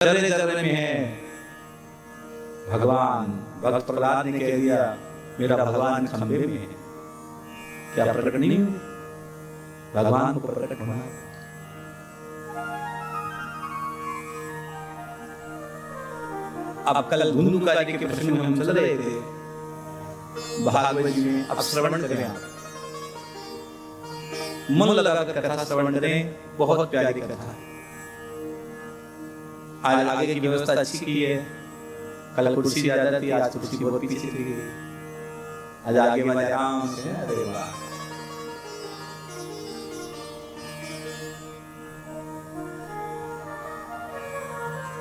जर्रे जर्रे में है भगवान। भक्त प्रहलाद ने कह दिया मेरा भगवान खंबे में है, क्या प्रकट नहीं हुई? भगवान को प्रकट होना। अब कल धुंधुकारी के प्रश्न में हम चल रहे थे भागवत जी में। अब श्रवण करें, आप मन लगा कर कथा श्रवण करें, बहुत प्यारी कथा है। आज आगे की व्यवस्था अच्छी की है। कल कुर्सी ज्यादा थी, आज कुर्सी बहुत पीछे थी। आज आगे वाले आराम से। अरे वाह,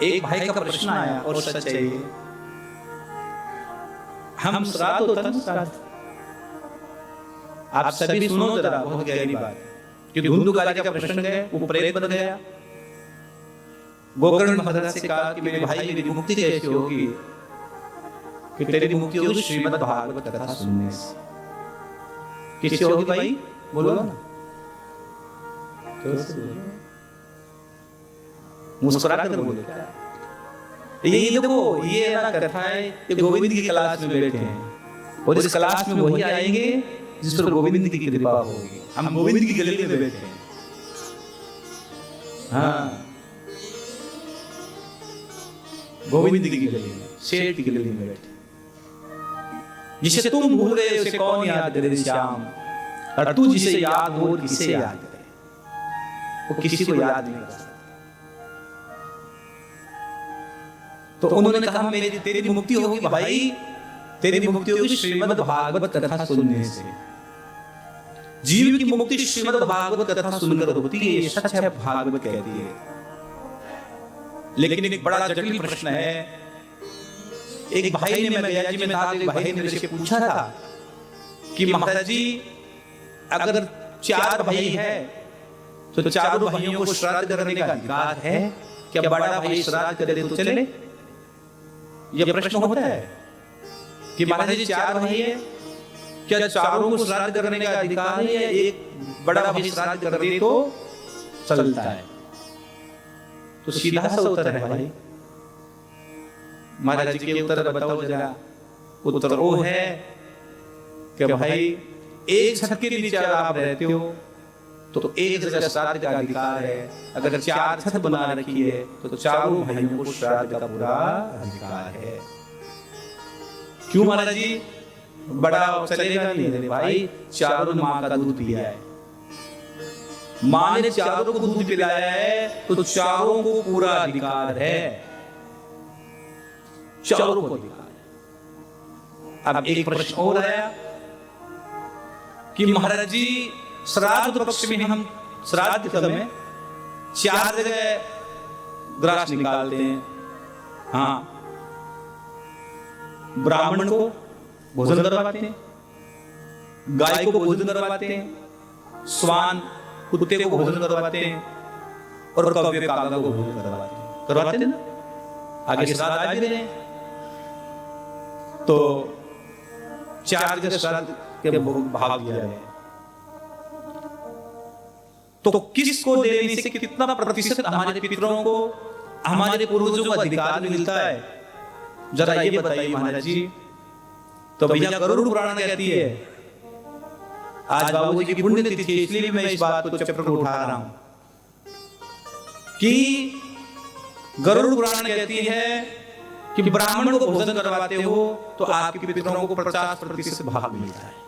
एक भाई का प्रश्न आया और सच है ये। हम श्राद्ध होता ना, श्राद्ध आप सभी सुनो जरा, बहुत गहरी बात। कि धुंधुकारी का प्रश्न है, वो प्रेत बन गया। गोकर्ण महाराज से कहा कि मेरे भाई मेरी मुक्ति कैसे होगी? कि तेरी मुक्ति होगी श्रीमद् भागवत कथा सुनने से। किससे होगी भाई? बोलो ना, मुस्कुरा कर बोले। ये देखो, ये ना कथा है, ये गोविंद की क्लास में बैठे हैं और इस क्लास में वही आएंगे जिस पर गोविंद की कृपा होगी। हम गोविंद की गली में बैठे हैं। हाँ, गोविंद की गली में, शेठ की गली में बैठे। जिसे तुम भूल गए उसे कौन याद करे श्याम, और तू जिसे याद हो किसे याद करे? वो किसी को याद नहीं कर सकता। तो उन्होंने कहा मेरी तेरी मुक्ति होगी भाई, तेरी मुक्ति होगी श्रीमद् भागवत कथा सुनने से। जीव की मुक्ति श्रीमद् भागवत कथा सुनकर होती है, ये सच है, भागवत कहती है। लेकिन एक बड़ा जटिल प्रश्न है। एक भाई ने, मैं गया जी में था, एक भाई ने मुझसे पूछा था कि महाराज जी अगर 4 भाई है तो चारों भाइयों को श्राद्ध करने का अधिकार है क्या? बड़ा भाई श्राद्ध करे तो चले? यह प्रश्न होता है कि महाराज जी 4 भाई है, क्या चारों को श्राद्ध करने का अधिकार है, या एक बड़ा भाई श्राद्ध कर दे तो चलता है? तो सीधा सा उत्तर है भाई। महाराज जी के उत्तर बताओ जरा। उत्तर वो है कि भाई एक छत के नीचे आप रहते हो तो एक जगह श्राद्ध का अधिकार है। अगर 4 छत बना रखी है तो चारों भाइयों को श्राद्ध का पूरा अधिकार है। क्यों महाराज जी? बड़ा चलेगा नहीं भाई, चारों ने मां का दूध पिया है, मां ने चारों को दूध पिलाया है, तो चारों को पूरा अधिकार है। चारों को अधिकार है। अब एक प्रश्न और आया कि महाराज जी श्राद्ध पक्ष में हम श्राद्ध समय 4 जगह ग्रास निकालते हैं। हाँ, ब्राह्मण को भोजन करवाते हैं, गाय को भोजन करवाते हैं, स्वान कुत्ते को भोजन करवाते हैं, और कव्य कागा को भोजन करवाते हैं ना। आगे श्राद्ध आ भी रहे हैं, तो 4 जगह श्राद्ध के भाग दिया है। तो किसको देने से कितना प्रतिशत हमारे पितरों को, हमारे पूर्वजों को अधिकार मिलता है, जरा ये बताइए महाराज जी। तो भैया गरुड़ पुराण कहती है, आज बाबू जी की पुण्यतिथि है इसलिए मैं इस बात को चक्कर को उठा रहा हूं कि गरुड़ पुराण कहती है कि ब्राह्मण को भोजन करवाते हो तो आपके पितरों को 50% भाग मिलता है।